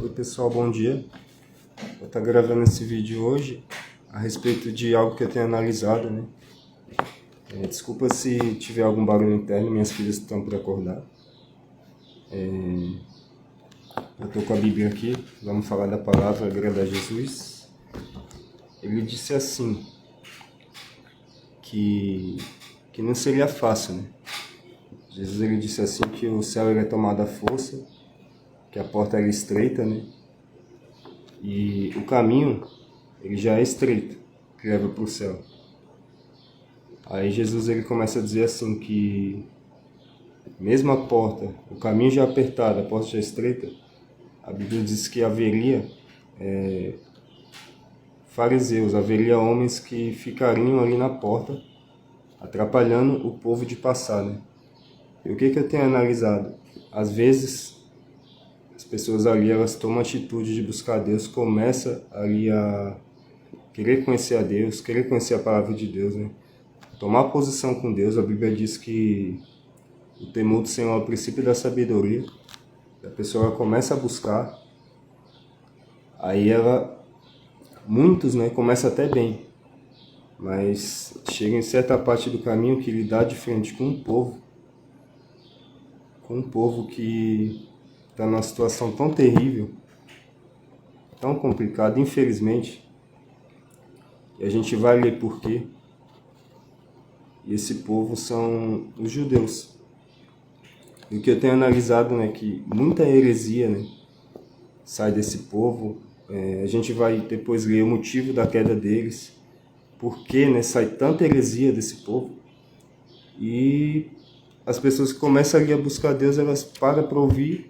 Oi pessoal, bom dia. Vou estar gravando esse vídeo hoje a respeito de algo que eu tenho analisado, né? Desculpa se tiver algum barulho interno, minhas filhas estão por acordar. Eu estou com a Bíblia aqui, vamos falar da palavra, agradar a Jesus. Ele disse assim, que não seria fácil, né? Jesus ele disse assim que o céu é tomado à força, que a porta era estreita, né? E o caminho, ele já é estreito, que leva para o céu. Aí Jesus ele começa a dizer assim que mesmo a porta, o caminho já apertado, a porta já estreita, a Bíblia diz que haveria fariseus, haveria homens que ficariam ali na porta, atrapalhando o povo de passar, né? E o que eu tenho analisado? Às vezes, as pessoas ali, elas tomam a atitude de buscar a Deus, começa ali a querer conhecer a Deus, querer conhecer a palavra de Deus, né? Tomar posição com Deus. A Bíblia diz que o temor do Senhor é o princípio da sabedoria. A pessoa começa a buscar, aí muitos, né, começa até bem, mas chega em certa parte do caminho que ele dá de frente com um povo que está numa situação tão terrível, tão complicada, infelizmente, e a gente vai ler por quê. E esse povo são os judeus. E o que eu tenho analisado, né, que muita heresia, né, sai desse povo. A gente vai depois ler o motivo da queda deles, por que, né, sai tanta heresia desse povo. E as pessoas que começam ali a buscar Deus, elas param para ouvir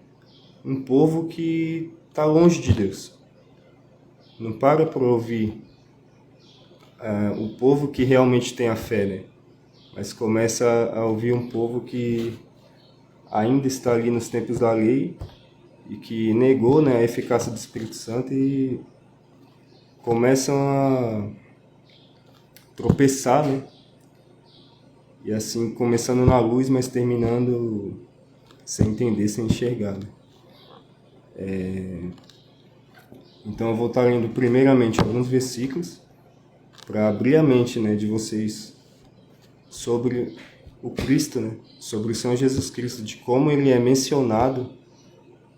um povo que está longe de Deus. Não para ouvir o povo que realmente tem a fé, né? Mas começa a ouvir um povo que ainda está ali nos tempos da lei e que negou, né, a eficácia do Espírito Santo e começam a tropeçar, né? E assim, começando na luz, mas terminando sem entender, sem enxergar, né? Então eu vou estar lendo primeiramente alguns versículos para abrir a mente, né, de vocês sobre o Cristo, né? Sobre o Senhor Jesus Cristo, de como ele é mencionado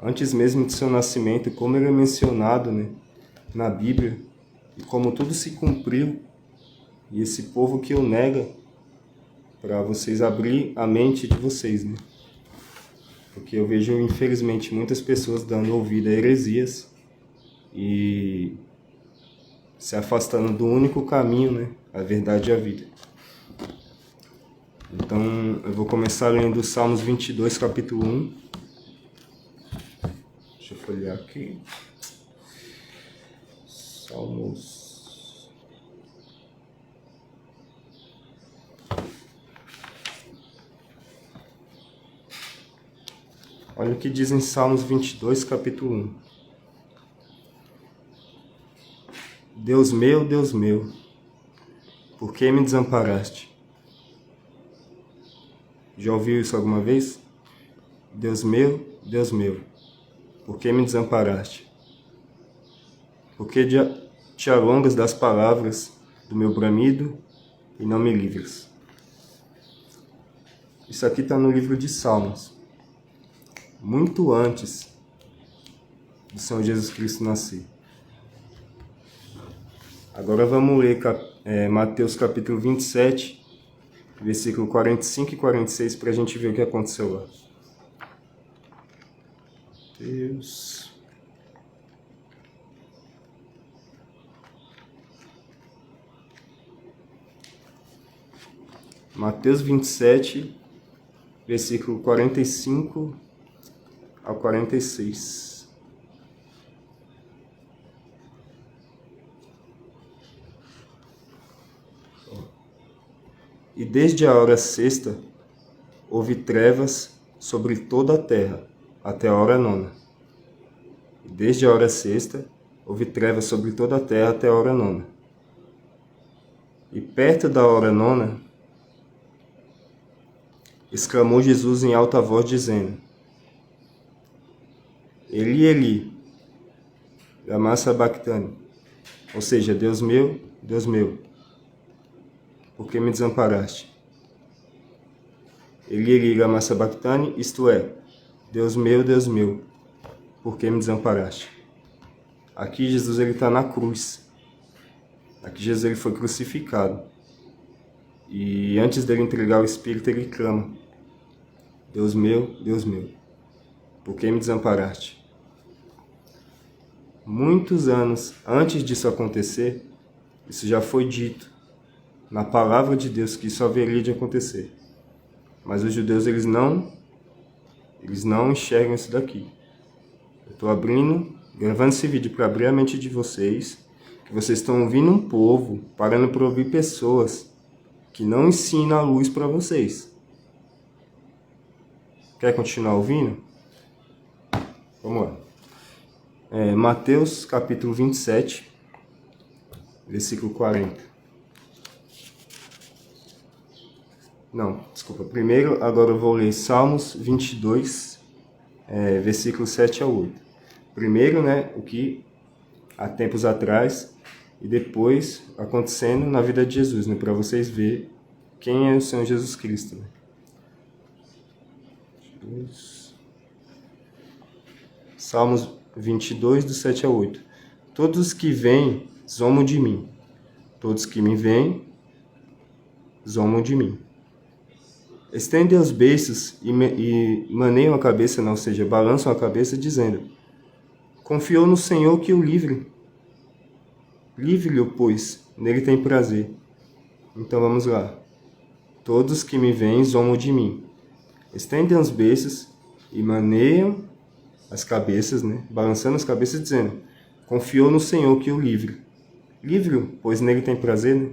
antes mesmo de seu nascimento, como ele é mencionado, né, na Bíblia, e como tudo se cumpriu, e esse povo que o nega, para vocês abrir a mente de vocês, né? Porque eu vejo, infelizmente, muitas pessoas dando ouvido a heresias e se afastando do único caminho, né? A verdade e a vida. Então, eu vou começar lendo Salmos 22, capítulo 1. Deixa eu folhear aqui. Salmos... Olha o que diz em Salmos 22, capítulo 1. Deus meu, por que me desamparaste? Já ouviu isso alguma vez? Deus meu, por que me desamparaste? Por que te alongas das palavras do meu bramido e não me livras? Isso aqui está no livro de Salmos, muito antes do Senhor Jesus Cristo nascer. Agora vamos ler Mateus capítulo 27, versículo 45 e 46, para a gente ver o que aconteceu lá. Deus. Mateus 27, versículo 45 ao 46. E desde a hora sexta houve trevas sobre toda a terra, até a hora nona. E desde a hora sexta houve trevas sobre toda a terra, até a hora nona. E perto da hora nona, exclamou Jesus em alta voz, dizendo: Eli, Eli, lama sabachthani. Ou seja, Deus meu, por que me desamparaste? Eli, lama sabachthani, isto é, Deus meu, por que me desamparaste? Aqui Jesus está na cruz. Aqui Jesus ele foi crucificado. E antes dele entregar o Espírito, ele clama: Deus meu, por que me desamparaste? Muitos anos antes disso acontecer, isso já foi dito na palavra de Deus que isso haveria de acontecer. Mas os judeus eles não enxergam isso daqui. Eu estou gravando esse vídeo para abrir a mente de vocês, que vocês estão ouvindo um povo, parando para ouvir pessoas que não ensinam a luz para vocês. Quer continuar ouvindo? Vamos lá. Mateus capítulo 27, versículo 40. Não, desculpa. Primeiro, agora eu vou ler Salmos 22, versículos 7 a 8. Primeiro, né, o que há tempos atrás, e depois acontecendo na vida de Jesus, né, para vocês verem quem é o Senhor Jesus Cristo. Né? Salmos 22, do 7 a 8. Todos os que vêm, zombam de mim. Todos que me veem, zombam de mim. Estendem os beiços e maneiam a cabeça, ou seja, balançam a cabeça, dizendo: confiou no Senhor que o livre. Livre-o, pois, nele tem prazer. Então vamos lá. Todos que me veem, zombam de mim. Estendem os beiços e maneiam as cabeças, né? Balançando as cabeças, dizendo: confiou no Senhor que o livre. Livre-o, pois nele tem prazer, né?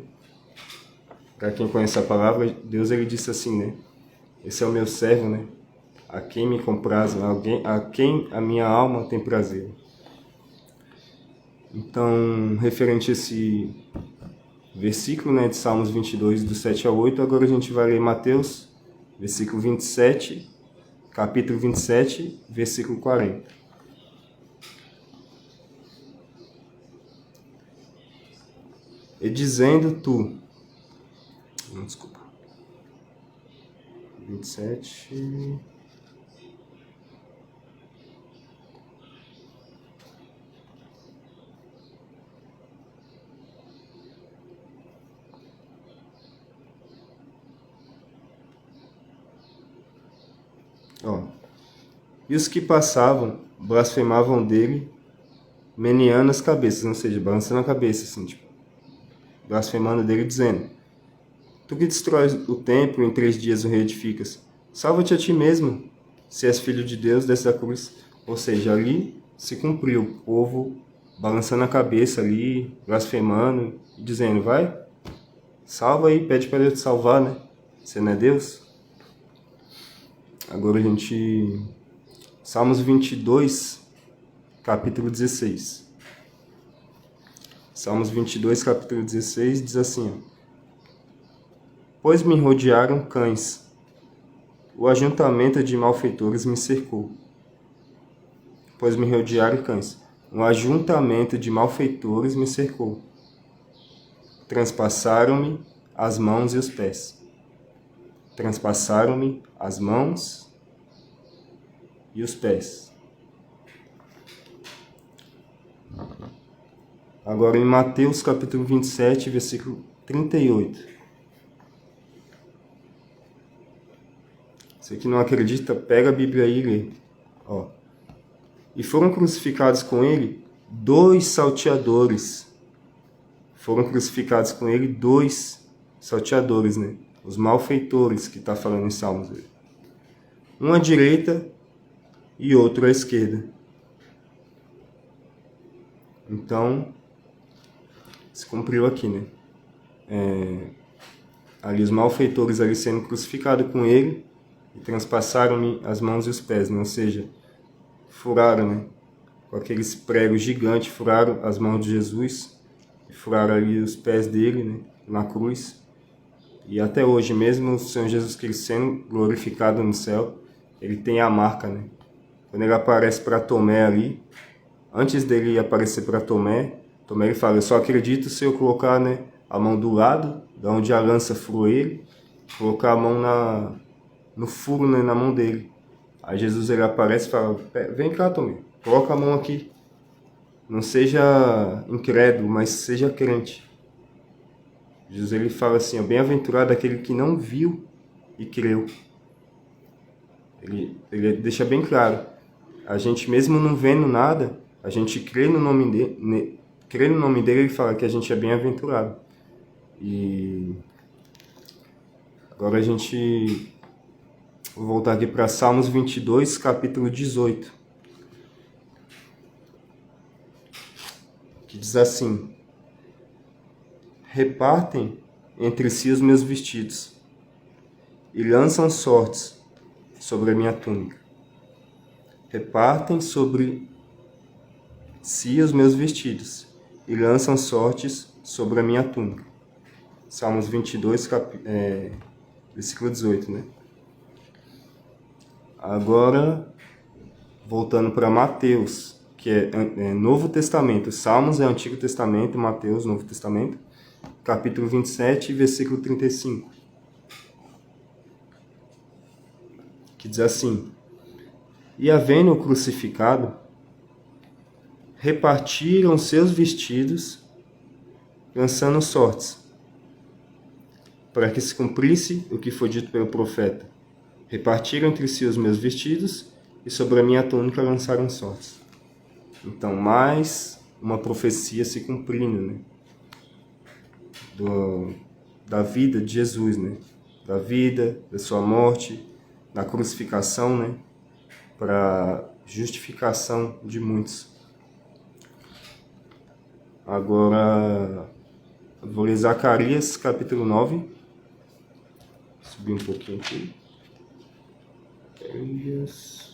Para quem conhece a palavra, Deus ele disse assim, né? Esse é o meu servo, né? A quem me compraz, a quem a minha alma tem prazer. Então, referente a esse versículo, né, de Salmos 22, do 7 a 8, agora a gente vai ler Mateus, versículo 27, capítulo 27, versículo 40. E dizendo tu... Desculpa. 27... E os que passavam blasfemavam dele, meneando as cabeças, ou seja, balançando a cabeça, assim, tipo, blasfemando dele, dizendo: tu que destróis o templo, em 3 dias o reedificas, salva-te a ti mesmo, se és filho de Deus, desce da cruz. Ou seja, ali se cumpriu o povo balançando a cabeça ali, blasfemando, dizendo: vai, salva aí, pede para Deus te salvar, né? Você não é Deus? Agora a gente... Salmos 22, capítulo 16. Salmos 22, capítulo 16, diz assim: pois me rodearam cães, o ajuntamento de malfeitores me cercou. Pois me rodearam cães, um ajuntamento de malfeitores me cercou. Transpassaram-me as mãos e os pés. Transpassaram-me as mãos e os pés. Agora em Mateus capítulo 27, versículo 38. Você que não acredita, pega a Bíblia aí e lê. E foram crucificados com ele 2 salteadores. Foram crucificados com ele 2 salteadores, né? Os malfeitores que está falando em Salmos. Um à direita e outro à esquerda. Então, se cumpriu aqui, né? Ali os malfeitores ali sendo crucificados com ele e transpassaram-me as mãos e os pés, né? Ou seja, furaram, né? Com aqueles pregos gigantes, furaram as mãos de Jesus e furaram ali os pés dele, né? Na cruz. E até hoje, mesmo o Senhor Jesus Cristo sendo glorificado no céu, ele tem a marca, né? Quando ele aparece para Tomé ali, antes dele aparecer para Tomé, Tomé ele fala: eu só acredito se eu colocar, né, a mão do lado, da onde a lança furou ele, colocar a mão no furo, né, na mão dele. Aí Jesus ele aparece e fala: vem cá, Tomé, coloca a mão aqui. Não seja incrédulo, mas seja crente. Jesus ele fala assim: bem-aventurado aquele que não viu e creu. Ele deixa bem claro. A gente mesmo não vendo nada, a gente crê no nome dele, ele fala que a gente é bem-aventurado. E agora a gente vou voltar aqui para Salmos 22, capítulo 18. Que diz assim: repartem entre si os meus vestidos e lançam sortes sobre a minha túnica. Repartem sobre si os meus vestidos e lançam sortes sobre a minha túnica. Salmos 22, versículo 18, né? Agora, voltando para Mateus, que é Novo Testamento. Salmos é Antigo Testamento, Mateus, Novo Testamento, capítulo 27, versículo 35. Que diz assim: e havendo-o crucificado, repartiram seus vestidos, lançando sortes, para que se cumprisse o que foi dito pelo profeta. Repartiram entre si os meus vestidos, e sobre a minha túnica lançaram sortes. Então, mais uma profecia se cumprindo, né? Da vida de Jesus, né? Da vida, da sua morte, da crucificação, né? Para justificação de muitos. Agora, vou ler Zacarias, capítulo 9. Subir um pouquinho aqui. Zacarias.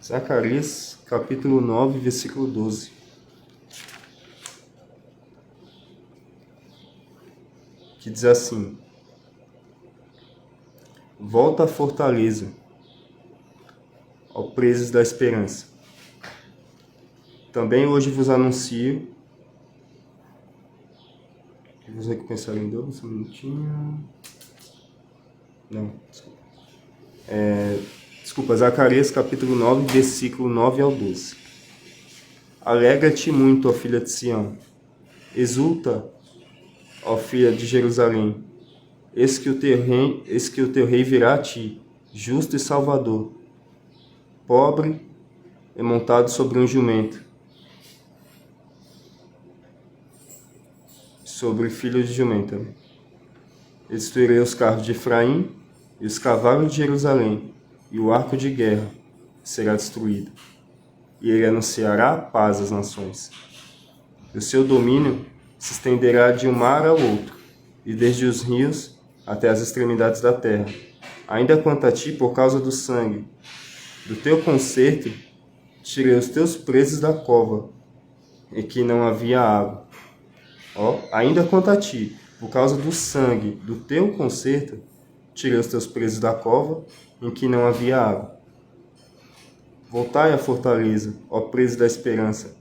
Zacarias, capítulo 9, versículo 12. Que diz assim: volta à fortaleza, ó presos da esperança. Também hoje vos anuncio que vos recompensarei em dobro. Só um minutinho. Não, desculpa. Desculpa, Zacarias capítulo 9, versículo 9 ao 12. Alegra-te muito, ó filha de Sião. Exulta, ó filha de Jerusalém. Eis que o teu rei virá a ti, justo e salvador, pobre e montado sobre um jumento, sobre filho de jumenta. Destruirei os carros de Efraim e os cavalos de Jerusalém, e o arco de guerra será destruído. E ele anunciará paz às nações. E o seu domínio se estenderá de um mar ao outro, e desde os rios até as extremidades da terra. Ainda quanto a ti, por causa do sangue do teu concerto, tirei os teus presos da cova, em que não havia água. Ainda quanto a ti, por causa do sangue do teu concerto, tirei os teus presos da cova, em que não havia água. Voltai à fortaleza, ó presos da esperança.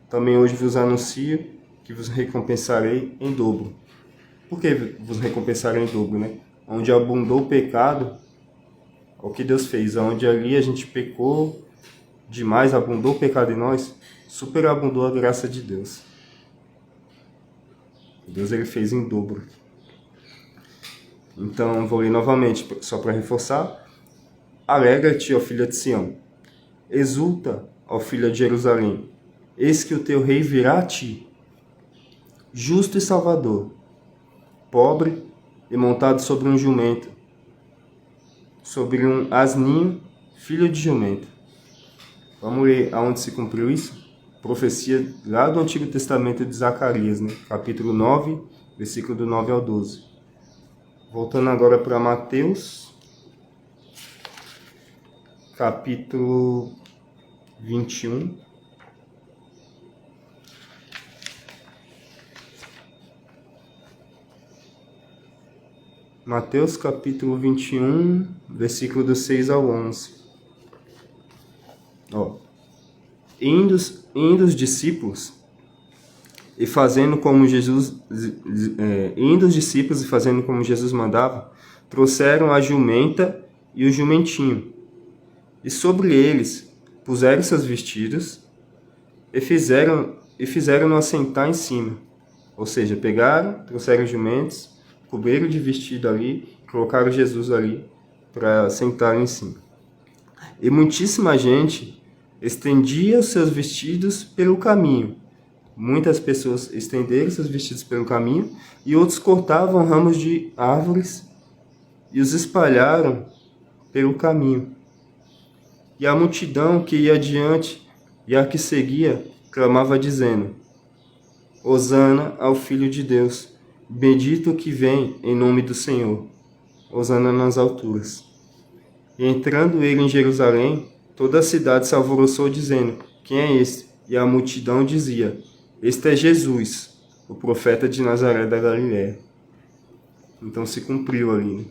Também hoje vos anuncio que vos recompensarei em dobro. Por que vos recompensarei em dobro, né? Onde abundou o pecado, o que Deus fez, onde ali a gente pecou demais, abundou o pecado em nós, superabundou a graça de Deus. Deus ele fez em dobro. Então, vou ler novamente, só para reforçar. Alegra-te, ó filha de Sião. Exulta, ó filha de Jerusalém. Eis que o teu rei virá a ti, justo e salvador, pobre e montado sobre um jumento, sobre um asninho, filho de jumento. Vamos ler aonde se cumpriu isso? Profecia lá do Antigo Testamento de Zacarias, né? Capítulo 9, versículo do 9 ao 12. Voltando agora para Mateus, capítulo 21. Mateus capítulo 21, versículo do 6 ao 11. Indo os discípulos e fazendo como Jesus mandava, trouxeram a jumenta e o jumentinho, e sobre eles puseram seus vestidos e fizeram-no assentar em cima. Ou seja, pegaram, trouxeram jumentos, cobriram de vestido ali, colocaram Jesus ali para sentar em cima. E muitíssima gente estendia os seus vestidos pelo caminho. Muitas pessoas estenderam seus vestidos pelo caminho e outros cortavam ramos de árvores e os espalharam pelo caminho. E a multidão que ia adiante e a que seguia clamava dizendo: Hosana ao Filho de Deus, bendito o que vem em nome do Senhor, hosana nas alturas. E entrando ele em Jerusalém, toda a cidade se alvoroçou dizendo: Quem é este? E a multidão dizia: Este é Jesus, o profeta de Nazaré da Galiléia. Então se cumpriu ali, né?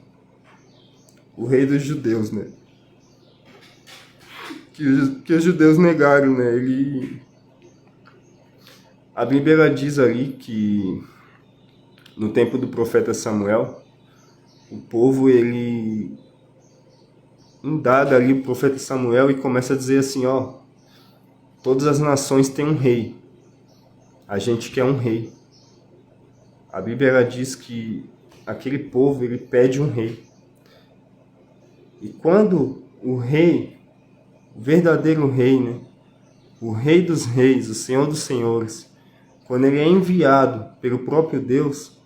O rei dos judeus, né? Que os judeus negaram, né? A Bíblia ela diz ali que no tempo do profeta Samuel, o povo ele indaga ali o profeta Samuel e começa a dizer assim: todas as nações têm um rei, a gente quer um rei. A Bíblia ela diz que aquele povo ele pede um rei. E quando o rei, o verdadeiro rei, né, o rei dos reis, o Senhor dos senhores, quando ele é enviado pelo próprio Deus,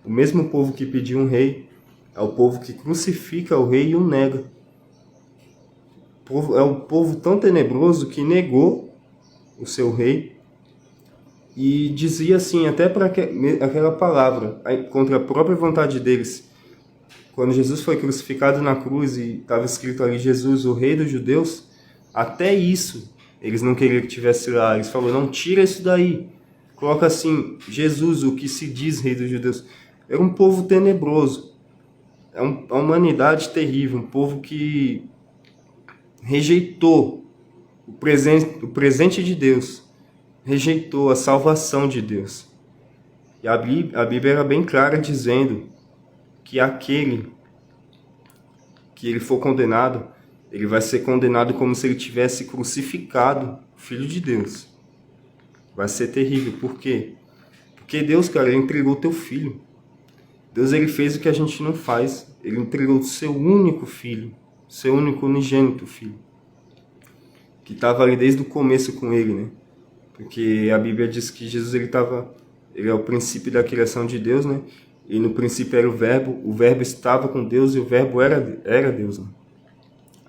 o mesmo povo que pediu um rei é o povo que crucifica o rei e o nega. É um povo tão tenebroso que negou o seu rei e dizia assim, até para aquela palavra, contra a própria vontade deles. Quando Jesus foi crucificado na cruz e estava escrito ali, Jesus, o rei dos judeus, até isso eles não queriam que tivesse lá. Eles falaram: não, tira isso daí. Coloca assim, Jesus, o que se diz rei dos judeus. Era um povo tenebroso. É uma humanidade terrível, um povo que rejeitou o presente de Deus, rejeitou a salvação de Deus. E a Bíblia era bem clara dizendo que aquele que ele for condenado, ele vai ser condenado como se ele tivesse crucificado o Filho de Deus. Vai ser terrível. Por quê? Porque Deus, cara, ele entregou o teu filho. Deus, ele fez o que a gente não faz. Ele entregou o seu único filho, seu único unigênito filho, que estava ali desde o começo com ele, né? Porque a Bíblia diz que Jesus, ele é o princípio da criação de Deus, né? E no princípio era o Verbo estava com Deus e o Verbo era Deus, né?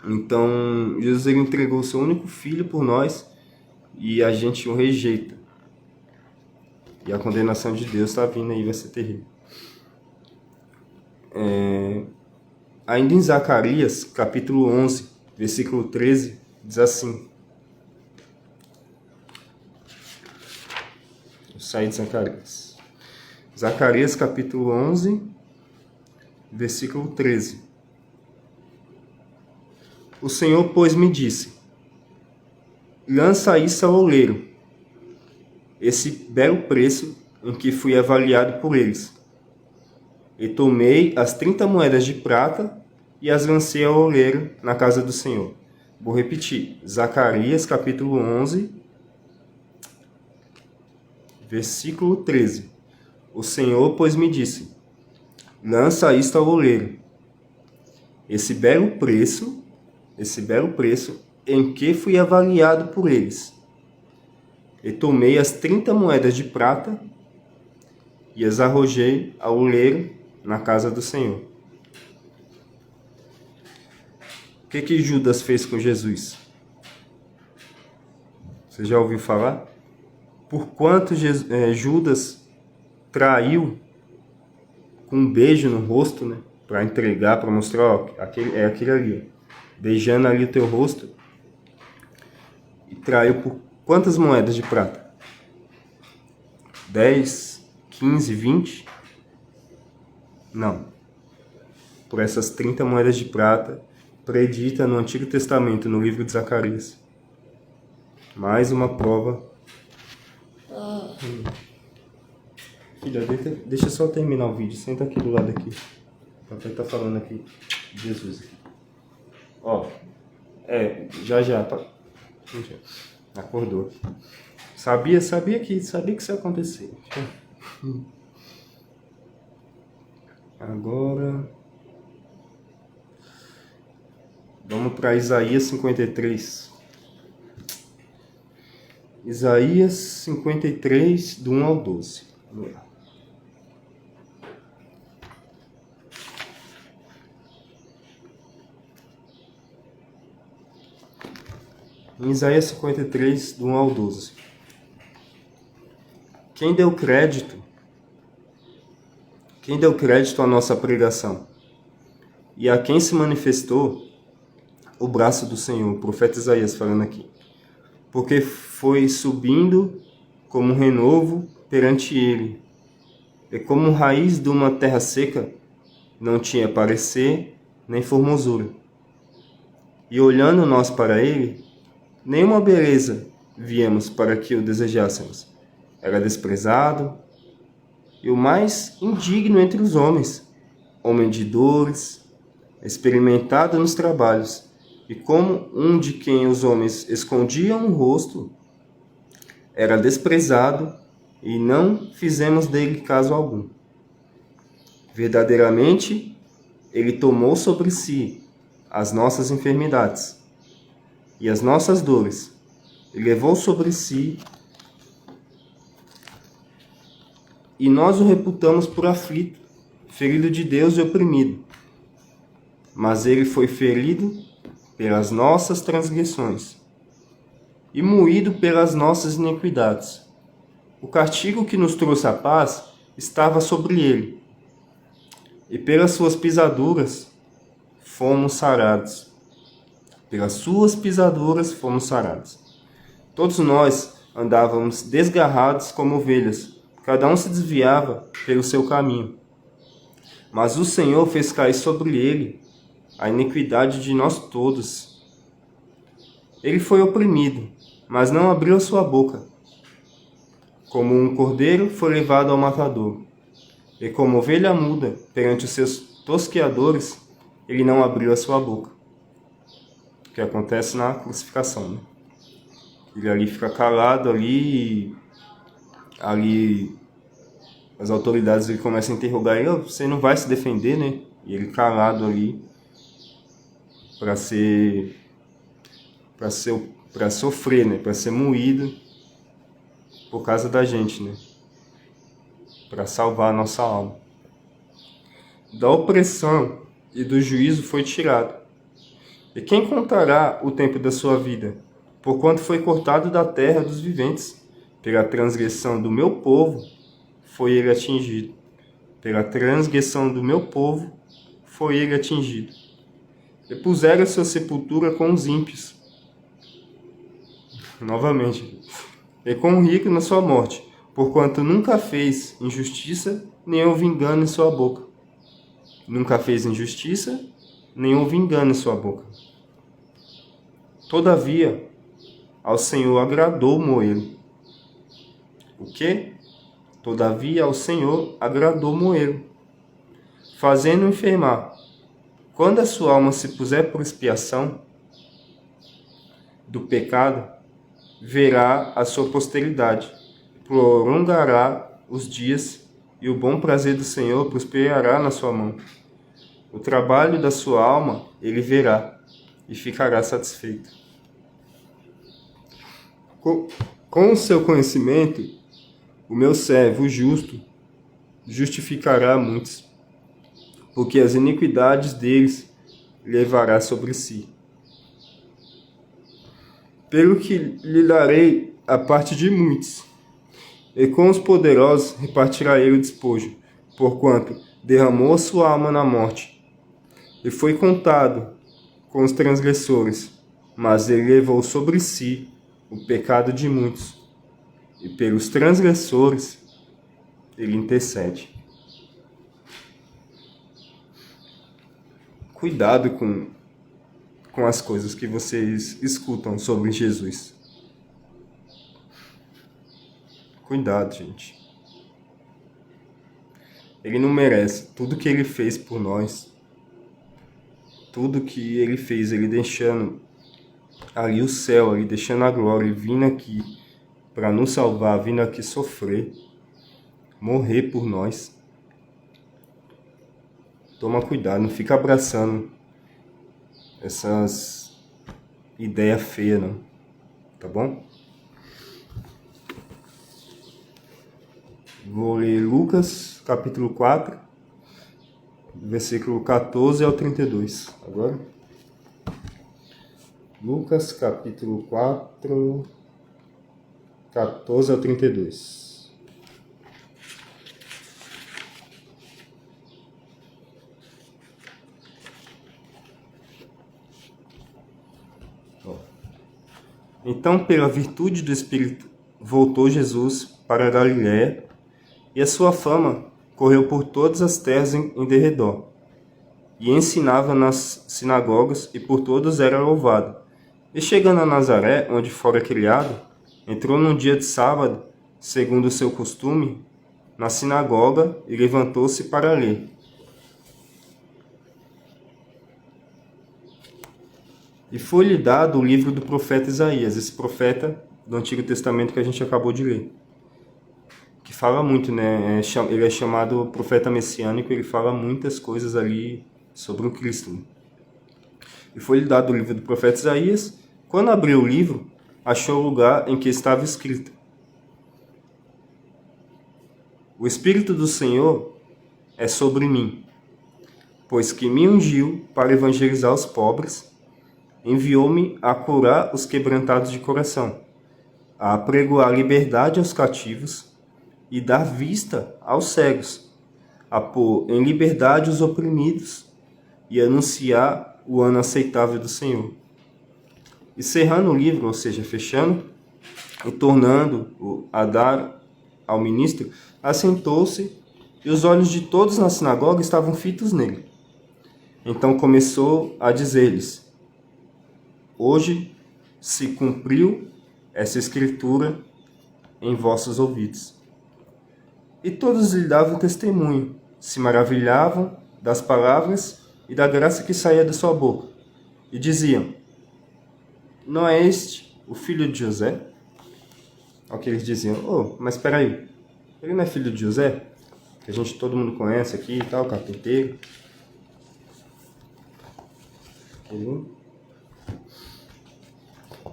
Então, Jesus, ele entregou o seu único filho por nós e a gente o rejeita. E a condenação de Deus está vindo aí, vai ser terrível. Ainda em Zacarias, capítulo 11, versículo 13, diz assim. Eu saí de Zacarias. Zacarias, capítulo 11, versículo 13. O Senhor, pois, me disse: lança isso ao oleiro, esse belo preço em que fui avaliado por eles. E tomei as 30 moedas de prata e as lancei ao oleiro na casa do Senhor. Vou repetir. Zacarias, capítulo 11, versículo 13. O Senhor, pois, me disse: lança isto ao oleiro, esse belo preço em que fui avaliado por eles. E tomei as 30 moedas de prata e as arrojei ao oleiro na casa do Senhor. O que Judas fez com Jesus? Você já ouviu falar? Por quanto Judas traiu com um beijo no rosto, né? Para entregar, para mostrar, aquele ali. beijando ali o teu rosto, e traiu por quantas moedas de prata? 10, 15, 20? Não. Por essas 30 moedas de prata, predita no Antigo Testamento, no livro de Zacarias. Mais uma prova. Filha, deixa eu só terminar o vídeo. Senta aqui do lado aqui. O papai tá falando aqui. Jesus. Ó. Já. Acordou. Sabia que isso ia acontecer. Agora vamos para Isaías 53. Isaías 53, do 1 ao 12. Vamos lá. Em Isaías 53, do 1 ao 12. Quem deu crédito à nossa pregação? E a quem se manifestou o braço do Senhor? O profeta Isaías falando aqui. Porque foi subindo como um renovo perante ele. E como raiz de uma terra seca, não tinha parecer nem formosura. E olhando nós para ele, nenhuma beleza víamos para que o desejássemos. Era desprezado e o mais indigno entre os homens, homem de dores, experimentado nos trabalhos, e como um de quem os homens escondiam o rosto, era desprezado e não fizemos dele caso algum. Verdadeiramente, ele tomou sobre si as nossas enfermidades e as nossas dores, e levou sobre si, e nós o reputamos por aflito, ferido de Deus e oprimido. Mas ele foi ferido pelas nossas transgressões e moído pelas nossas iniquidades. O castigo que nos trouxe a paz estava sobre ele, e pelas suas pisaduras fomos sarados. Pelas suas pisaduras fomos sarados. Todos nós andávamos desgarrados como ovelhas, cada um se desviava pelo seu caminho. Mas o Senhor fez cair sobre ele a iniquidade de nós todos. Ele foi oprimido, mas não abriu a sua boca. Como um cordeiro foi levado ao matador, e como ovelha muda perante os seus tosqueadores, ele não abriu a sua boca. O que acontece na crucificação, né? Ele ali fica calado ali as autoridades ele começam a interrogar ele, você não vai se defender, né? E ele calado ali para sofrer, né? Para ser moído por causa da gente, né? Para salvar a nossa alma. Da opressão e do juízo foi tirado. E quem contará o tempo da sua vida? Porquanto foi cortado da terra dos viventes. Pela transgressão do meu povo foi ele atingido. Pela transgressão do meu povo foi ele atingido. E puseram sua sepultura com os ímpios. Novamente. E com o rico na sua morte, porquanto nunca fez injustiça, nem houve engano em sua boca. Nunca fez injustiça, nem houve engano em sua boca. Todavia, ao Senhor agradou moê-lo. O quê? Todavia ao Senhor agradou moê-lo, fazendo-o enfermar. Quando a sua alma se puser por expiação do pecado, verá a sua posteridade, prolongará os dias, e o bom prazer do Senhor prosperará na sua mão. O trabalho da sua alma ele verá, e ficará satisfeito. Com o seu conhecimento, o meu servo, o justo, justificará muitos, porque as iniquidades deles levará sobre si. Pelo que lhe darei a parte de muitos, e com os poderosos repartirá ele o despojo, porquanto derramou a sua alma na morte, e foi contado com os transgressores, mas ele levou sobre si o pecado de muitos, e pelos transgressores ele intercede. Cuidado com as coisas que vocês escutam sobre Jesus. Cuidado, gente. Ele não merece tudo que ele fez por nós. Tudo que ele fez, ele deixando ali o céu, ali deixando a glória, e vindo aqui para nos salvar, vindo aqui sofrer, morrer por nós. Toma cuidado, não fica abraçando essas ideias feias, não. Tá bom? Vou ler Lucas, capítulo 4, versículo 14 ao 32. Agora. Lucas, capítulo 4, 14 ao 32. Então, pela virtude do Espírito, voltou Jesus para a Galiléia, e a sua fama correu por todas as terras em derredor. E ensinava nas sinagogas, e por todos era louvado. E chegando a Nazaré, onde fora criado, entrou num dia de sábado, segundo o seu costume, na sinagoga, e levantou-se para ler. E foi-lhe dado o livro do profeta Isaías, esse profeta do Antigo Testamento que a gente acabou de ler. Que fala muito, né? Ele é chamado profeta messiânico, ele fala muitas coisas ali sobre o Cristo. E foi-lhe dado o livro do profeta Isaías. Quando abriu o livro, achou o lugar em que estava escrito: O Espírito do Senhor é sobre mim, pois que me ungiu para evangelizar os pobres, enviou-me a curar os quebrantados de coração, a apregoar liberdade aos cativos e dar vista aos cegos, a pôr em liberdade os oprimidos e anunciar o ano aceitável do Senhor. E cerrando o livro, ou seja, fechando, e tornando a dar ao ministro, assentou-se, e os olhos de todos na sinagoga estavam fitos nele. Então começou a dizer-lhes: Hoje se cumpriu essa escritura em vossos ouvidos. E todos lhe davam testemunho, se maravilhavam das palavras e da graça que saía da sua boca, e diziam: Não é este o filho de José? Ao que eles diziam: mas espera aí, ele não é filho de José? Que todo mundo conhece aqui e tal, carpinteiro.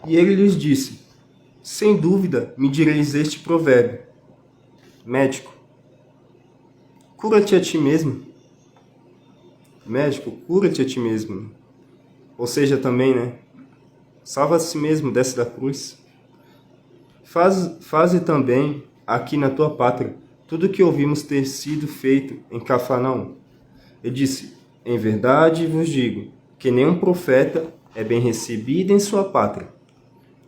E ele lhes disse: Sem dúvida me direis este provérbio: Médico, cura-te a ti mesmo. Médico, cura-te a ti mesmo. Ou seja, também, né? Salva a si mesmo, desce da cruz. Faze também aqui na tua pátria tudo o que ouvimos ter sido feito em Cafarnaum. Ele disse: Em verdade vos digo que nenhum profeta é bem recebido em sua pátria.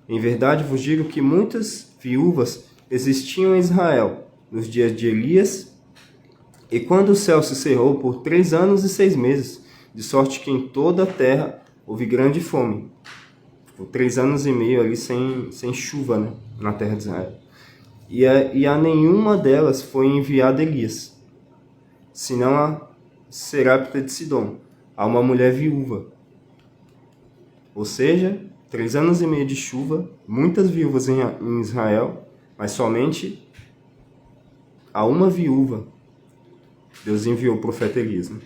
Em verdade vos digo que muitas viúvas existiam em Israel nos dias de Elias, e quando o céu se cerrou por 3 anos e 6 meses, de sorte que em toda a terra houve grande fome. Por 3 anos e meio ali sem chuva, né, na terra de Israel. E a nenhuma delas foi enviado Elias, senão a Serapta de Sidom, a uma mulher viúva. Ou seja, 3 anos e meio de chuva, muitas viúvas em Israel, mas somente a uma viúva Deus enviou o profeta Elias. Né?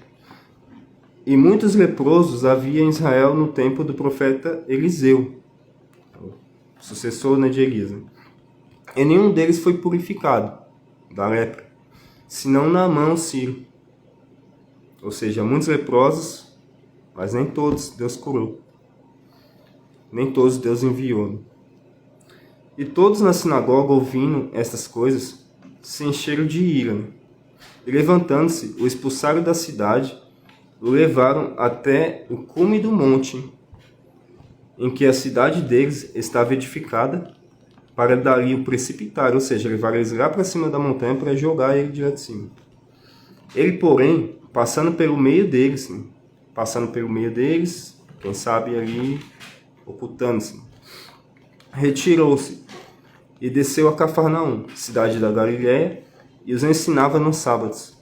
E muitos leprosos havia em Israel no tempo do profeta Eliseu, o sucessor, né, de Elias. Né? E nenhum deles foi purificado da lepra, senão Naamã o sírio. Ou seja, muitos leprosos, mas nem todos Deus curou. Nem todos Deus enviou. Né? E todos na sinagoga, ouvindo estas coisas, se encheram de ira. Né? E levantando-se, o expulsaram da cidade o levaram até o cume do monte, em que a cidade deles estava edificada, para dali o precipitar, ou seja, levaram eles lá para cima da montanha para jogar ele de lá de cima. Ele, porém, passando pelo meio deles, quem sabe ali ocultando-se, retirou-se e desceu a Cafarnaum, cidade da Galiléia, e os ensinava nos sábados.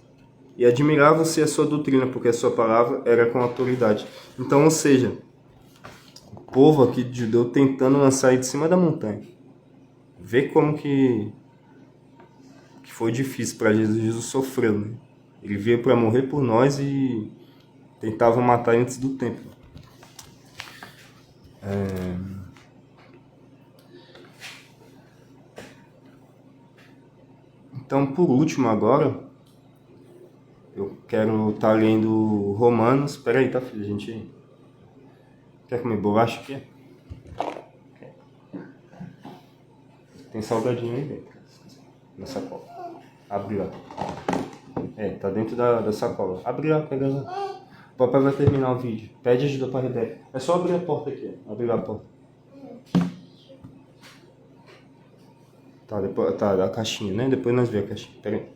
E admirava-se a sua doutrina, porque a sua palavra era com autoridade. Então, ou seja, o povo aqui de judeu tentando lançar ele de cima da montanha. Vê como que foi difícil para Jesus. Jesus sofreu, né? Ele veio para morrer por nós e tentava matar antes do tempo. Então, por último agora, eu quero estar lendo Romanos. Espera aí, tá, filho? A gente quer comer bolacha aqui? Tem salgadinho aí dentro, na sacola. Abre lá. Tá dentro da sacola. Abre lá, pega lá. O papai vai terminar o vídeo. Pede ajuda para a Rebeca. É só abrir a porta aqui. Abrir a porta. Tá, da caixinha, né? Depois nós vemos a caixinha. Pera aí.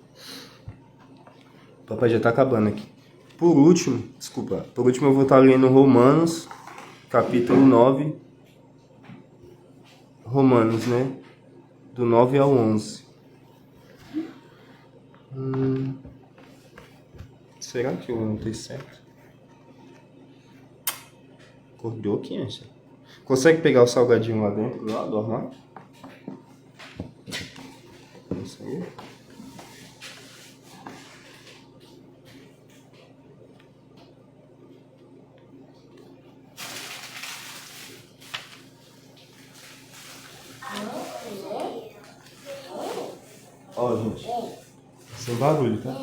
O papai já tá acabando aqui. Por último eu vou estar lendo Romanos, capítulo 9. Romanos, né? Do 9 ao 11. Será que eu não tenho certo? Acordou aqui, antes. Consegue pegar o salgadinho lá dentro, lá do armário? Isso aí. Ó, gente. Sem barulho, tá?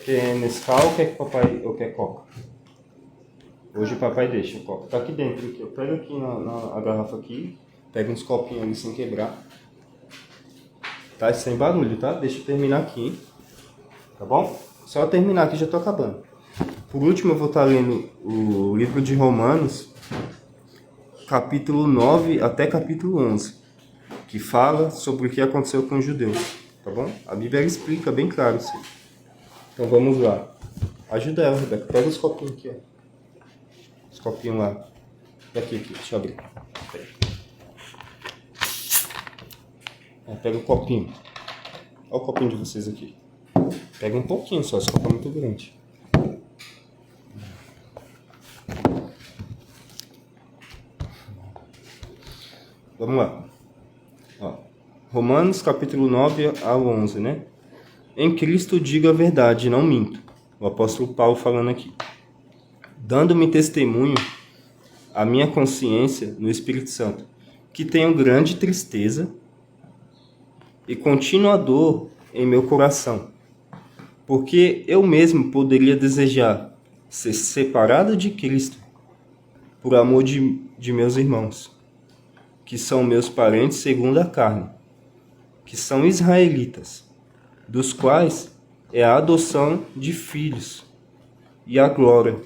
Quer Nescau ou quer Coca? Hoje o papai deixa o copo. Tá aqui dentro, aqui. Pega aqui na garrafa aqui. Pega uns copinhos ali sem quebrar. Tá? Sem barulho, tá? Deixa eu terminar aqui. Tá bom? Só terminar aqui, já tô acabando. Por último, eu vou estar lendo o livro de Romanos, capítulo 9 até capítulo 11, que fala sobre o que aconteceu com os judeus. Tá bom? A Bíblia explica bem claro isso. Então vamos lá. Ajuda ela, Rebeca. Pega os copinhos aqui, ó. Os copinhos lá. Aqui, deixa eu abrir. Pega o copinho. Olha o copinho de vocês aqui. Pega um pouquinho só, esse copo é muito grande. Vamos lá. Ó. Romanos capítulo 9 ao 11, né? Em Cristo digo a verdade, não minto. O apóstolo Paulo falando aqui. Dando-me testemunho a minha consciência no Espírito Santo, que tenho grande tristeza e contínua dor em meu coração, porque eu mesmo poderia desejar ser separado de Cristo por amor de meus irmãos, que são meus parentes segundo a carne, que são israelitas, dos quais é a adoção de filhos, e a glória,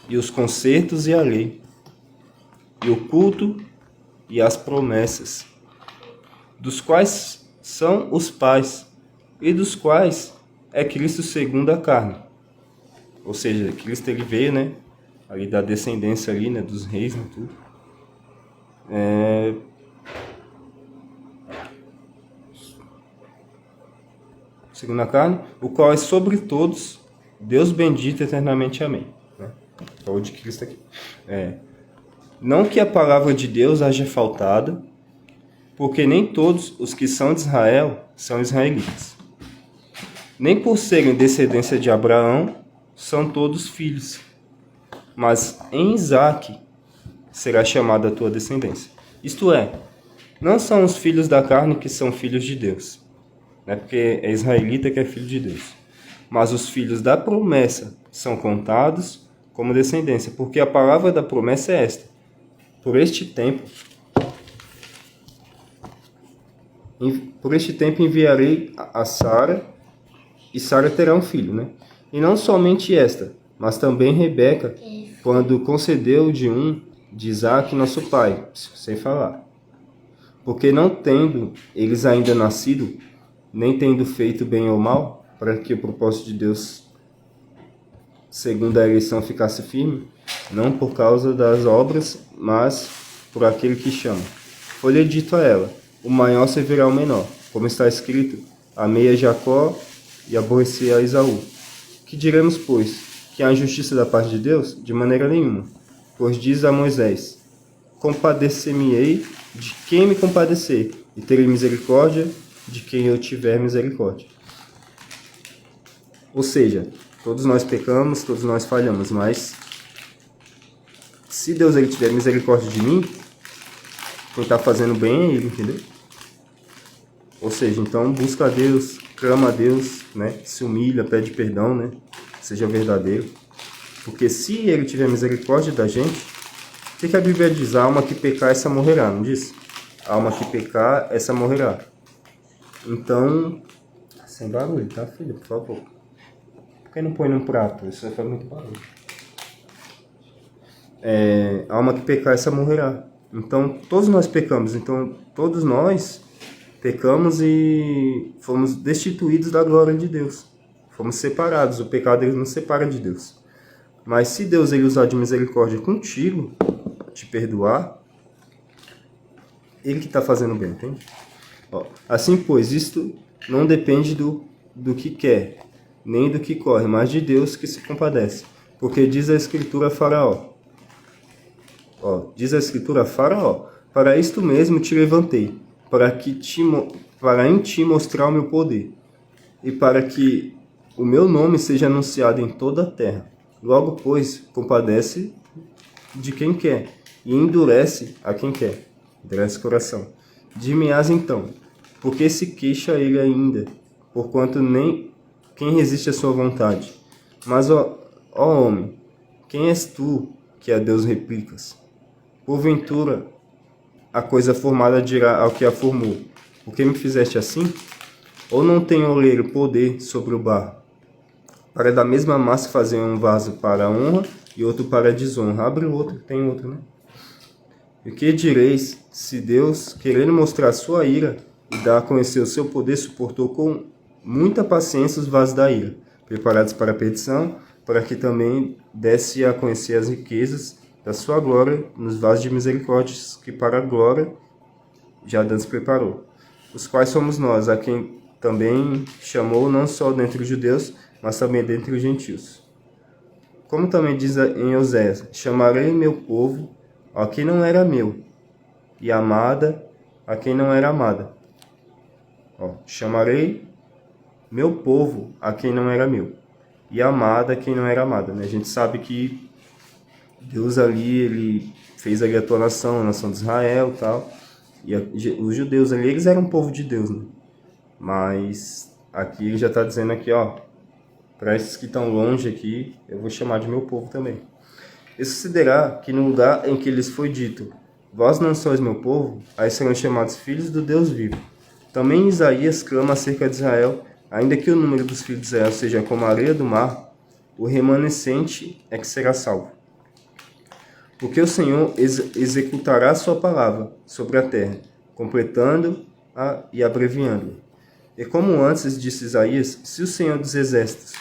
e os concertos e a lei, e o culto e as promessas, dos quais são os pais, e dos quais é Cristo segundo a carne. Ou seja, Cristo ele veio, né, ali da descendência ali, né, dos reis, né, tudo. Segundo a carne, o qual é sobre todos, Deus bendito eternamente. Amém. Falou de Cristo aqui. Não que a palavra de Deus haja faltado, porque nem todos os que são de Israel são israelitas. Nem por serem descendência de Abraão são todos filhos, mas em Isaque será chamada a tua descendência. Isto é, não são os filhos da carne que são filhos de Deus, né? Porque é israelita que é filho de Deus, mas os filhos da promessa são contados como descendência, porque a palavra da promessa é esta: por este tempo enviarei a Sara, e Sara terá um filho, né? E não somente esta, mas também Rebeca, quando concedeu de Isaque, nosso pai, sem falar. Porque não tendo eles ainda nascido, nem tendo feito bem ou mal, para que o propósito de Deus, segundo a eleição, ficasse firme, não por causa das obras, mas por aquele que chama. Foi-lhe dito a ela: o maior servirá ao menor, como está escrito: amei a Jacó e aborreci a Esaú. Que diremos, pois? Que há injustiça da parte de Deus? De maneira nenhuma. Pois diz a Moisés: compadecer-me-ei de quem me compadecer, e terei misericórdia de quem eu tiver misericórdia. Ou seja, todos nós pecamos, todos nós falhamos, mas se Deus ele tiver misericórdia de mim, quem está fazendo bem é Ele, entendeu? Ou seja, então busca a Deus, clama a Deus, né? Se humilha, pede perdão, né? Seja verdadeiro. Porque se Ele tiver misericórdia da gente, o que a Bíblia diz? A alma que pecar, essa morrerá, não diz? A alma que pecar, essa morrerá. Então, sem barulho, tá, filho? Por favor. Por que não põe num prato? Isso faz muito barulho. A alma que pecar, essa morrerá. Então, todos nós pecamos. Então, todos nós pecamos e fomos destituídos da glória de Deus. Fomos separados. O pecado ele nos separa de Deus. Mas se Deus ele usar de misericórdia contigo, te perdoar, Ele que está fazendo bem, entende? Ó, assim, pois, isto não depende do que quer, nem do que corre, mas de Deus que se compadece. Porque diz a Escritura a Faraó. Diz a Escritura a Faraó: para isto mesmo te levantei, para em ti mostrar o meu poder, e para que o meu nome seja anunciado em toda a terra. Logo, pois, compadece de quem quer, e endurece a quem quer. Endurece o coração. Dir-me-ás então, porque se queixa ele ainda, porquanto nem quem resiste à sua vontade. Mas, ó homem, quem és tu que a Deus replicas? Porventura, a coisa formada dirá ao que a formou: por que me fizeste assim? Ou não tem oleiro poder sobre o barro, para da mesma massa fazer um vaso para a honra e outro para a desonra? Abre o outro, tem outro, né? E que direis, se Deus, querendo mostrar sua ira e dar a conhecer o seu poder, suportou com muita paciência os vasos da ira, preparados para a perdição, para que também desse a conhecer as riquezas da sua glória nos vasos de misericórdia que para a glória já Deus preparou, os quais somos nós, a quem também chamou não só dentre os judeus, mas também dentre os gentios. Como também diz em Oséias: chamarei meu povo a quem não era meu, e amada a quem não era amada. Chamarei meu povo a quem não era meu, e amada a quem não era amada. Né? A gente sabe que Deus ali, ele fez ali a tua nação, a nação de Israel e tal. E os judeus ali, eles eram um povo de Deus, né? Mas aqui ele já está dizendo aqui, para esses que estão longe aqui, eu vou chamar de meu povo também. E sucederá que no lugar em que lhes foi dito: vós não sois meu povo, aí serão chamados filhos do Deus vivo. Também Isaías clama acerca de Israel: ainda que o número dos filhos de Israel seja como a areia do mar, o remanescente é que será salvo. Porque o Senhor executará a sua palavra sobre a terra, completando-a e abreviando-a. E como antes disse Isaías: se o Senhor dos exércitos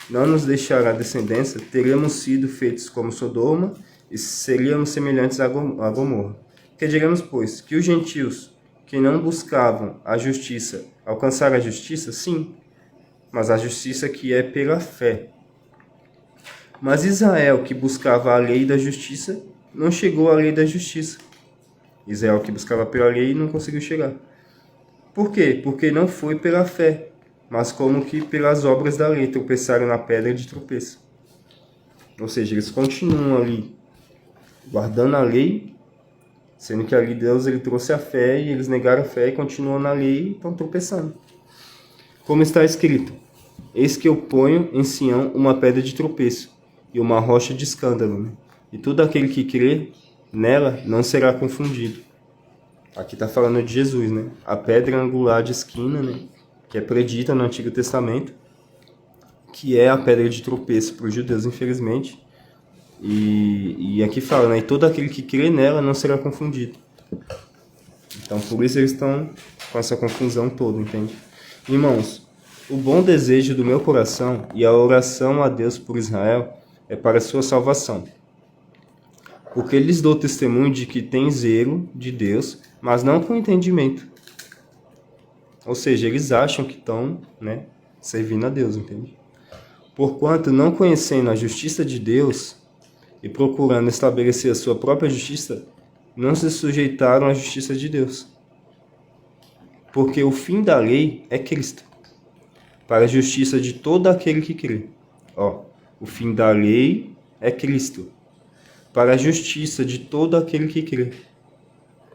não nos deixará descendência, teremos sido feitos como Sodoma e seríamos semelhantes a Gomorra. Que diremos, pois, que os gentios que não buscavam a justiça alcançaram a justiça? Sim, mas a justiça que é pela fé. Mas Israel, que buscava a lei da justiça, não chegou à lei da justiça. Israel, que buscava pela lei, não conseguiu chegar. Por quê? Porque não foi pela fé, mas como que pelas obras da lei, tropeçaram na pedra de tropeço. Ou seja, eles continuam ali guardando a lei, sendo que ali Deus ele trouxe a fé e eles negaram a fé e continuam na lei e estão tropeçando. Como está escrito: eis que eu ponho em Sião uma pedra de tropeço e uma rocha de escândalo, né? E todo aquele que crê nela não será confundido. Aqui está falando de Jesus, né? A pedra angular de esquina, né? Que é predita no Antigo Testamento, que é a pedra de tropeço para os judeus, infelizmente. E aqui fala, né? E todo aquele que crê nela não será confundido. Então, por isso eles estão com essa confusão toda, entende? Irmãos, o bom desejo do meu coração e a oração a Deus por Israel é para a sua salvação. Porque lhes dou testemunho de que tem zelo de Deus, mas não com entendimento. Ou seja, eles acham que estão, né, servindo a Deus, entende? Porquanto, não conhecendo a justiça de Deus e procurando estabelecer a sua própria justiça, não se sujeitaram à justiça de Deus. Porque o fim da lei é Cristo, para a justiça de todo aquele que crê. O fim da lei é Cristo, para a justiça de todo aquele que crê.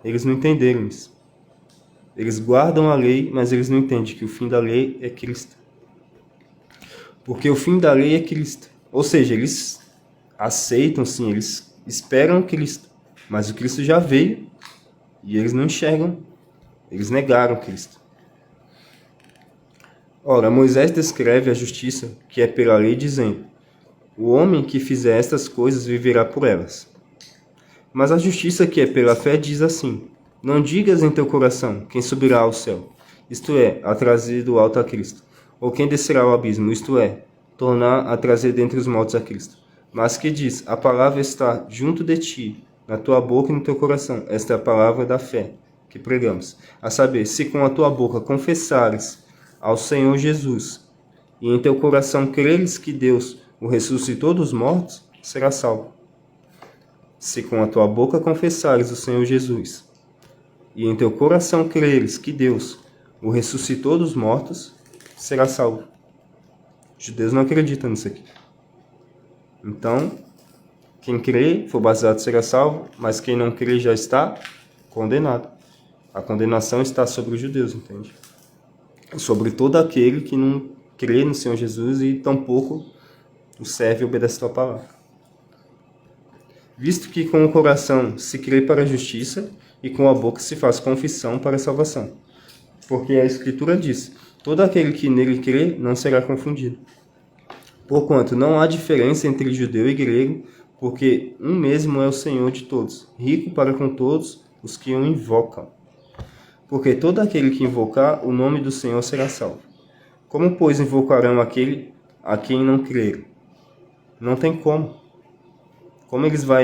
Eles não entenderam isso. Eles guardam a lei, mas eles não entendem que o fim da lei é Cristo. Porque o fim da lei é Cristo. Ou seja, eles aceitam, sim, eles esperam Cristo. Mas o Cristo já veio e eles não enxergam. Eles negaram Cristo. Ora, Moisés descreve a justiça que é pela lei, dizendo: o homem que fizer estas coisas viverá por elas. Mas a justiça que é pela fé diz assim: não digas em teu coração quem subirá ao céu, isto é, a trazer do alto a Cristo, ou quem descerá ao abismo, isto é, tornar a trazer dentre os mortos a Cristo. Mas que diz: a palavra está junto de ti, na tua boca e no teu coração. Esta é a palavra da fé que pregamos. A saber, se com a tua boca confessares ao Senhor Jesus, e em teu coração creres que Deus o ressuscitou dos mortos, serás salvo. Se com a tua boca confessares o Senhor Jesus, e em teu coração creres que Deus o ressuscitou dos mortos, serás salvo. Os judeus não acreditam nisso aqui. Então, quem crê, for batizado, será salvo, mas quem não crê já está condenado. A condenação está sobre os judeus, entende? Sobre todo aquele que não crê no Senhor Jesus e tampouco o serve e obedece a tua palavra. Visto que com o coração se crê para a justiça e com a boca se faz confissão para a salvação. Porque a Escritura diz: todo aquele que nele crê não será confundido. Porquanto não há diferença entre judeu e grego, porque um mesmo é o Senhor de todos, rico para com todos os que o invocam. Porque todo aquele que invocar o nome do Senhor será salvo. Como, pois, invocarão aquele a quem não creram? Não tem como. Como eles vão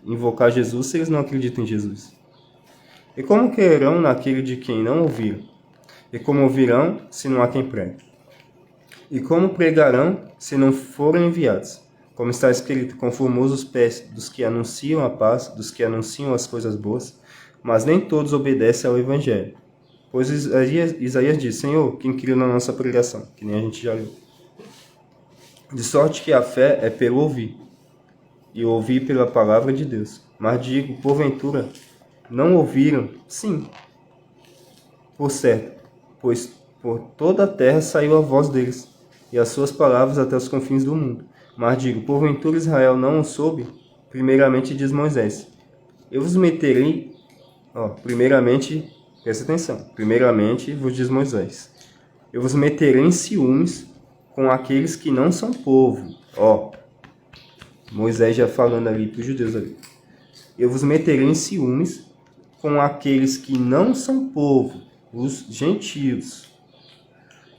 invocar Jesus se eles não acreditam em Jesus? E como crerão naquele de quem não ouviram? E como ouvirão se não há quem pregue? E como pregarão se não forem enviados? Como está escrito: conformosos os pés dos que anunciam a paz, dos que anunciam as coisas boas, mas nem todos obedecem ao Evangelho. Pois Isaías diz: Senhor, quem criou na nossa pregação? Que nem a gente já leu. De sorte que a fé é pelo ouvir, e ouvir pela palavra de Deus. Mas digo, porventura, não ouviram? Sim, por certo, pois por toda a terra saiu a voz deles, e as suas palavras até os confins do mundo. Mas digo, porventura Israel não o soube? Primeiramente diz Moisés: eu vos meterei... primeiramente, presta atenção. Primeiramente vos diz Moisés: eu vos meterei em ciúmes com aqueles que não são povo. Moisés já falando ali para os judeus ali. Eu vos meterei em ciúmes com aqueles que não são povo, os gentios.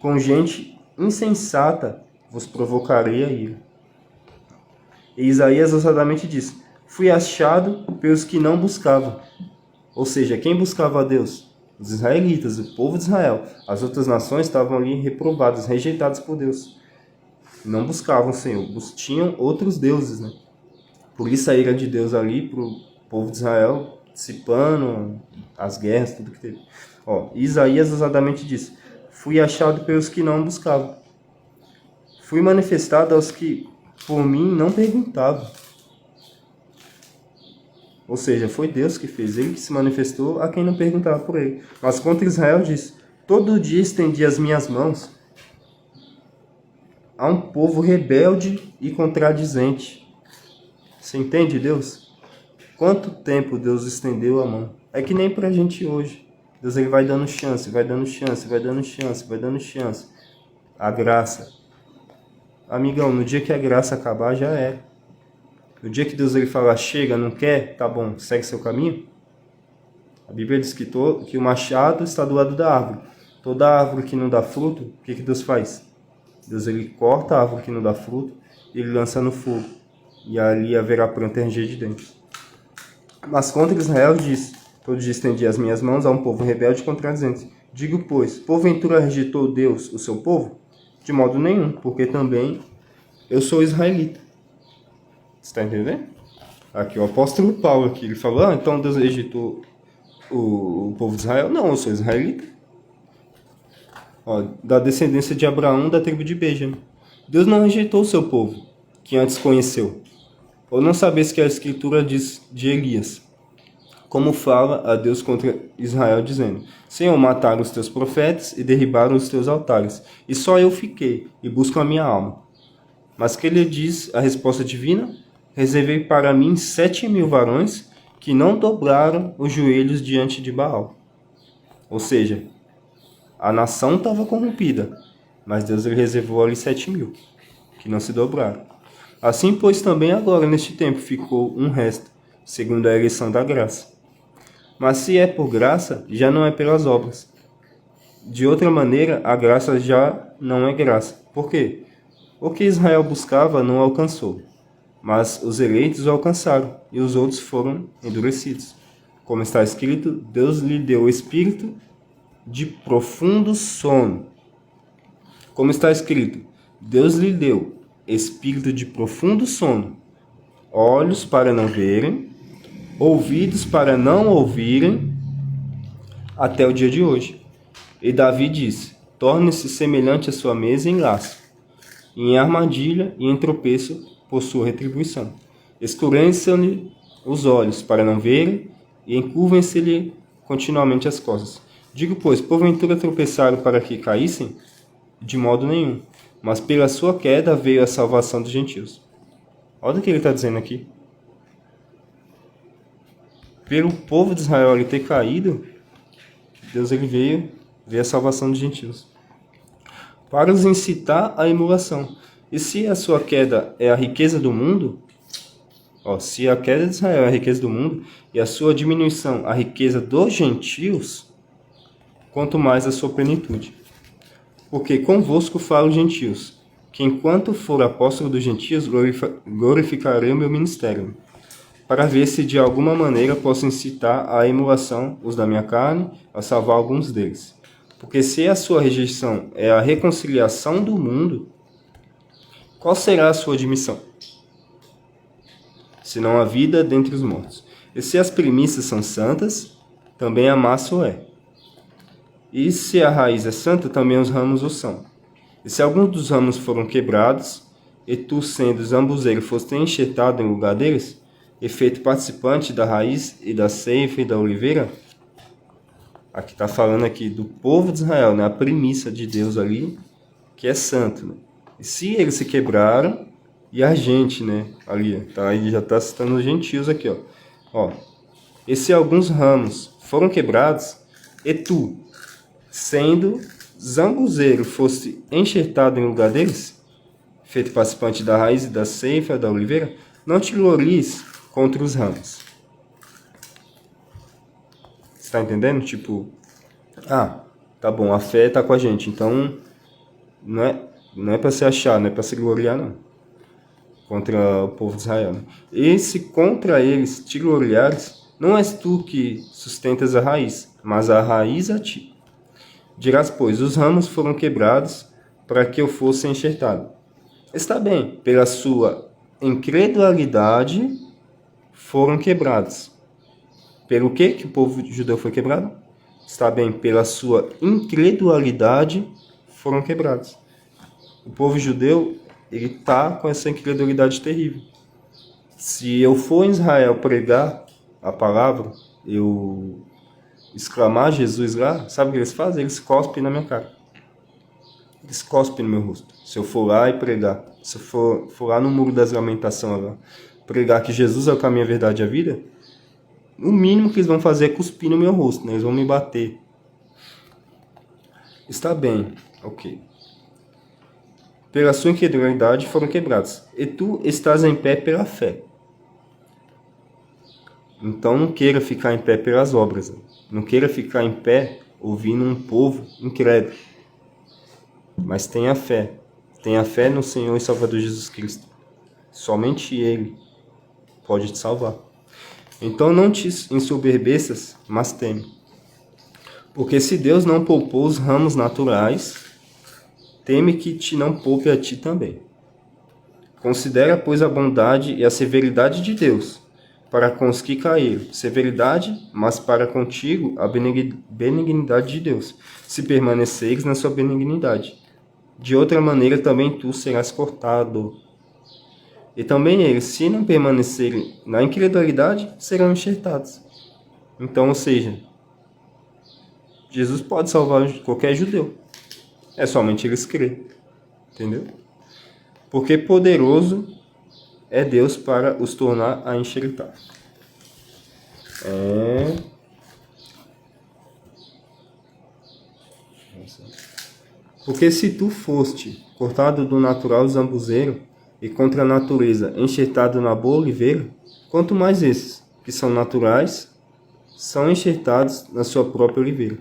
Com gente insensata vos provocarei a ira. E Isaías ousadamente diz: fui achado pelos que não buscavam. Ou seja, quem buscava a Deus? Os israelitas, o povo de Israel. As outras nações estavam ali reprovadas, rejeitadas por Deus. Não buscavam o Senhor, tinham outros deuses, né? Por isso a ira de Deus ali para o povo de Israel, dissipando as guerras, tudo que teve. Isaías ousadamente diz: fui achado pelos que não buscavam. Fui manifestado aos que por mim não perguntavam. Ou seja, foi Deus que fez, ele que se manifestou a quem não perguntava por ele. Mas contra Israel diz: todo dia estendi as minhas mãos a um povo rebelde e contradizente. Você entende, Deus? Quanto tempo Deus estendeu a mão? É que nem pra gente hoje. Deus ele vai dando chance, vai dando chance, vai dando chance, vai dando chance. A graça. Amigão, no dia que a graça acabar, já é. No dia que Deus ele falar, chega, não quer, tá bom, segue seu caminho. A Bíblia diz que o machado está do lado da árvore. Toda árvore que não dá fruto, o que Deus faz? Deus ele corta a árvore que não dá fruto e ele lança no fogo. E ali haverá pranto e ranger de dentes. Mas contra Israel diz, todo dia estendi as minhas mãos a um povo rebelde e contradizente. Digo, pois, porventura rejeitou Deus o seu povo? De modo nenhum, porque também eu sou israelita. Você está entendendo? Aqui o apóstolo Paulo, aqui, ele falou, então Deus rejeitou o povo de Israel? Não, eu sou israelita. Ó, da descendência de Abraão, da tribo de Benjamim. Deus não rejeitou o seu povo, que antes conheceu. Ou não sabes que a escritura diz de Elias, como fala a Deus contra Israel, dizendo, Senhor, mataram os teus profetas e derribaram os teus altares, e só eu fiquei, e busco a minha alma. Mas que ele diz a resposta divina? Reservei para mim 7.000 varões que não dobraram os joelhos diante de Baal. Ou seja, a nação estava corrompida, mas Deus ele reservou ali 7.000, que não se dobraram. Assim, pois, também agora, neste tempo, ficou um resto, segundo a eleição da graça. Mas se é por graça, já não é pelas obras. De outra maneira, a graça já não é graça. Por quê? O que Israel buscava não alcançou, mas os eleitos o alcançaram, e os outros foram endurecidos. Como está escrito, Deus lhe deu o espírito de profundo sono. Como está escrito, Deus lhe deu espírito de profundo sono, olhos para não verem, ouvidos para não ouvirem, até o dia de hoje. E Davi disse, torne-se semelhante à sua mesa em laço, em armadilha e em tropeço por sua retribuição. Escureçam-lhe os olhos para não verem, e encurvem-se-lhe continuamente as costas. Digo, pois, porventura tropeçaram para que caíssem? De modo nenhum. Mas pela sua queda veio a salvação dos gentios. Olha o que ele está dizendo aqui. Pelo povo de Israel ele ter caído, Deus ele veio a salvação dos gentios. Para os incitar à emulação. E se a sua queda é a riqueza do mundo, se a queda de Israel é a riqueza do mundo, e a sua diminuição a riqueza dos gentios, quanto mais a sua plenitude. Porque convosco falo gentios, que enquanto for apóstolo dos gentios, glorificarei o meu ministério, para ver se de alguma maneira posso incitar à emulação os da minha carne, a salvar alguns deles. Porque se a sua rejeição é a reconciliação do mundo, qual será a sua admissão? Senão a vida dentre os mortos. E se as primícias são santas, também a massa o é. E se a raiz é santa, também os ramos o são. E se alguns dos ramos foram quebrados, e tu, sendo zambuzeiro, foste enxertado em lugar deles, e feito participante da raiz e da ceifa e da oliveira, aqui está falando aqui do povo de Israel, né? A primícia de Deus ali, que é santo. Né? E se eles se quebraram, e a gente, né? Ali, tá, aí já está citando os gentios aqui, ó. E se alguns ramos foram quebrados, e tu, sendo zambuzeiro, fosse enxertado em lugar deles, feito participante da raiz e da ceifa, da oliveira, não te glories contra os ramos. Você está entendendo? Tipo, tá bom, a fé está com a gente, então não é para se achar, não é para se gloriar, não. Contra o povo de Israel. Né? E se contra eles te gloriares, não és tu que sustentas a raiz, mas a raiz a ti. Dirás, pois, os ramos foram quebrados para que eu fosse enxertado. Está bem, pela sua incredulidade foram quebrados. Pelo que o povo judeu foi quebrado? Está bem, pela sua incredulidade foram quebrados. O povo judeu, ele está com essa incredulidade terrível. Se eu for em Israel pregar a palavra, eu exclamar Jesus lá, sabe o que eles fazem? Eles cospem na minha cara. Eles cospem no meu rosto. Se eu for lá e pregar, se eu for lá no Muro das Lamentações lá, pregar que Jesus é o caminho, a verdade e a vida, o mínimo que eles vão fazer é cuspir no meu rosto, né? Eles vão me bater. Está bem, ok. pela sua incredulidade foram quebrados, e tu estás em pé pela fé. Então não queira ficar em pé pelas obras, né? Não queira ficar em pé ouvindo um povo incrédulo, mas tenha fé. Tenha fé no Senhor e Salvador Jesus Cristo. Somente Ele pode te salvar. Então não te ensoberbeças, mas teme. Porque se Deus não poupou os ramos naturais, teme que te não poupe a ti também. Considera, pois, a bondade e a severidade de Deus, para com os que caíram. Severidade, mas para contigo a benignidade de Deus, se permaneceres na sua benignidade. De outra maneira também tu serás cortado. E também eles, se não permanecerem na incredulidade, serão enxertados. Então, ou seja, Jesus pode salvar qualquer judeu. É somente eles crerem. Entendeu? Porque poderoso é Deus para os tornar a enxertar. Porque se tu foste cortado do natural zambuzeiro e contra a natureza enxertado na boa oliveira, quanto mais esses, que são naturais, são enxertados na sua própria oliveira.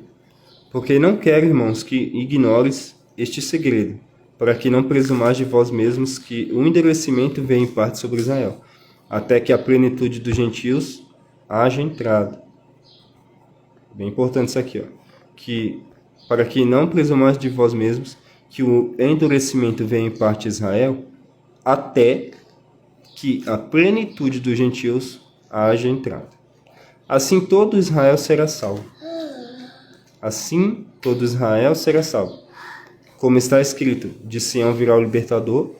Porque não quero, irmãos, que ignores este segredo, para que não presumais de vós mesmos que o endurecimento vem em parte sobre Israel, até que a plenitude dos gentios haja entrado. Bem importante isso aqui, para que não presumais de vós mesmos que o endurecimento vem em parte Israel, até que a plenitude dos gentios haja entrado. Assim todo Israel será salvo. Assim todo Israel será salvo. Como está escrito, de Sião virá o libertador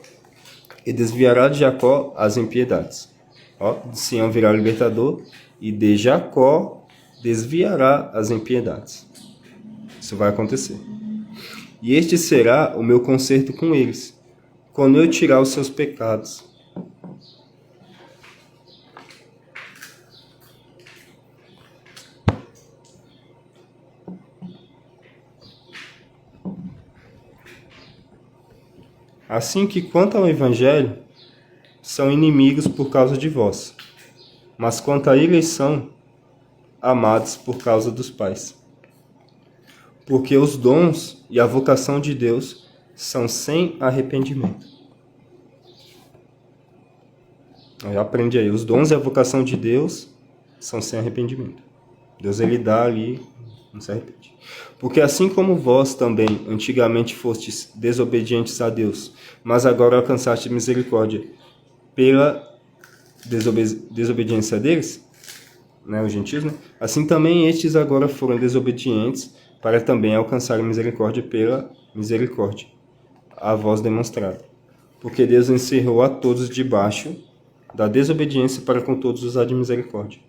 e desviará de Jacó as impiedades. De Sião virá o libertador e de Jacó desviará as impiedades. Isso vai acontecer. E este será o meu concerto com eles, quando eu tirar os seus pecados. Assim que, quanto ao Evangelho, são inimigos por causa de vós, mas quanto à eleição, amados por causa dos pais. Porque os dons e a vocação de Deus são sem arrependimento. Aprende aí, os dons e a vocação de Deus são sem arrependimento. Deus, ele dá ali, não se arrepende. Porque assim como vós também antigamente fostes desobedientes a Deus, mas agora alcançaste misericórdia pela desobediência deles, os gentios, assim também estes agora foram desobedientes para também alcançar misericórdia pela misericórdia a vós demonstrada. Porque Deus encerrou a todos debaixo da desobediência para com todos usar de misericórdia.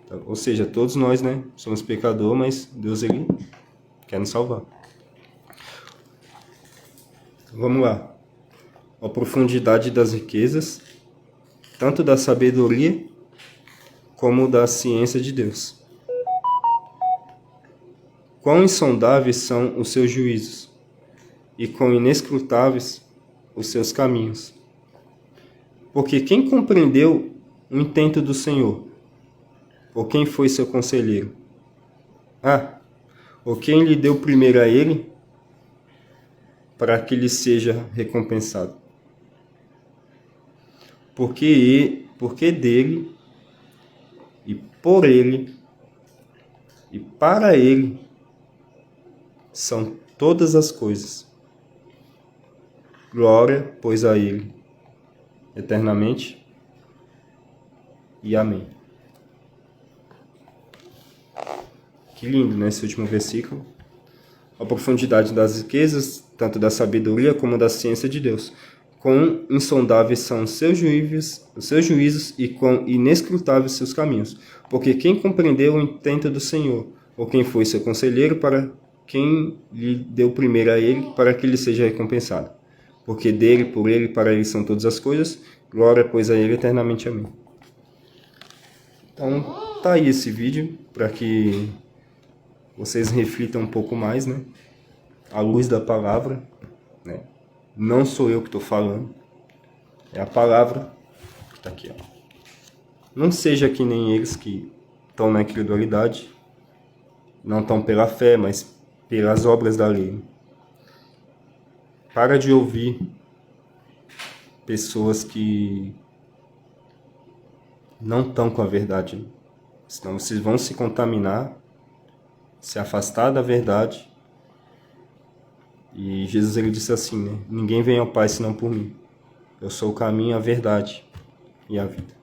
Então, ou seja, todos nós, somos pecadores, mas Deus, ele quer nos salvar. Vamos lá. A profundidade das riquezas, tanto da sabedoria como da ciência de Deus. Quão insondáveis são os seus juízos, e quão inescrutáveis os seus caminhos. Porque quem compreendeu o intento do Senhor? Ou quem foi seu conselheiro? Ou quem lhe deu primeiro a ele, para que lhe seja recompensado? Porque dele, e por ele, e para ele, são todas as coisas. Glória, pois, a ele, eternamente, e amém. Que lindo, esse último versículo. A profundidade das riquezas, tanto da sabedoria como da ciência de Deus. Quão insondáveis são os seus juízos e quão inescrutáveis seus caminhos. Porque quem compreendeu o intento do Senhor, ou quem foi seu conselheiro, para quem lhe deu primeiro a ele, para que ele seja recompensado. Porque dele, por ele, para ele são todas as coisas. Glória, pois, a ele eternamente. Amém. Então, tá aí esse vídeo, para que vocês reflitam um pouco mais, à luz da palavra, Não sou eu que estou falando. É a palavra que está aqui, ó. Não seja que nem eles que estão na incredulidade, não estão pela fé, mas pelas obras da lei. Para de ouvir pessoas que não estão com a verdade, senão vocês vão se contaminar, se afastar da verdade. E Jesus, ele disse assim, né? Ninguém vem ao Pai senão por mim. Eu sou o caminho, a verdade e a vida.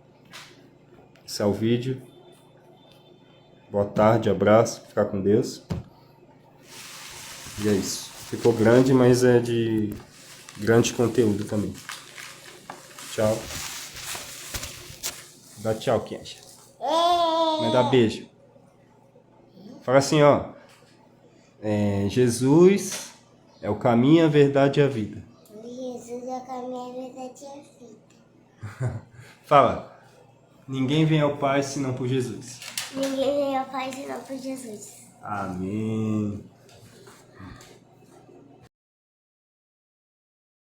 Esse é o vídeo. Boa tarde, abraço, ficar com Deus. E é isso. Ficou grande, mas é de grande conteúdo também. Tchau. Dá tchau, Kencha. Mas dá beijo. Fala assim, ó. Jesus é o caminho, a verdade e a vida. Jesus é o caminho, a verdade e a vida. Fala. Ninguém vem ao Pai senão por Jesus. Ninguém vem ao Pai senão por Jesus. Amém.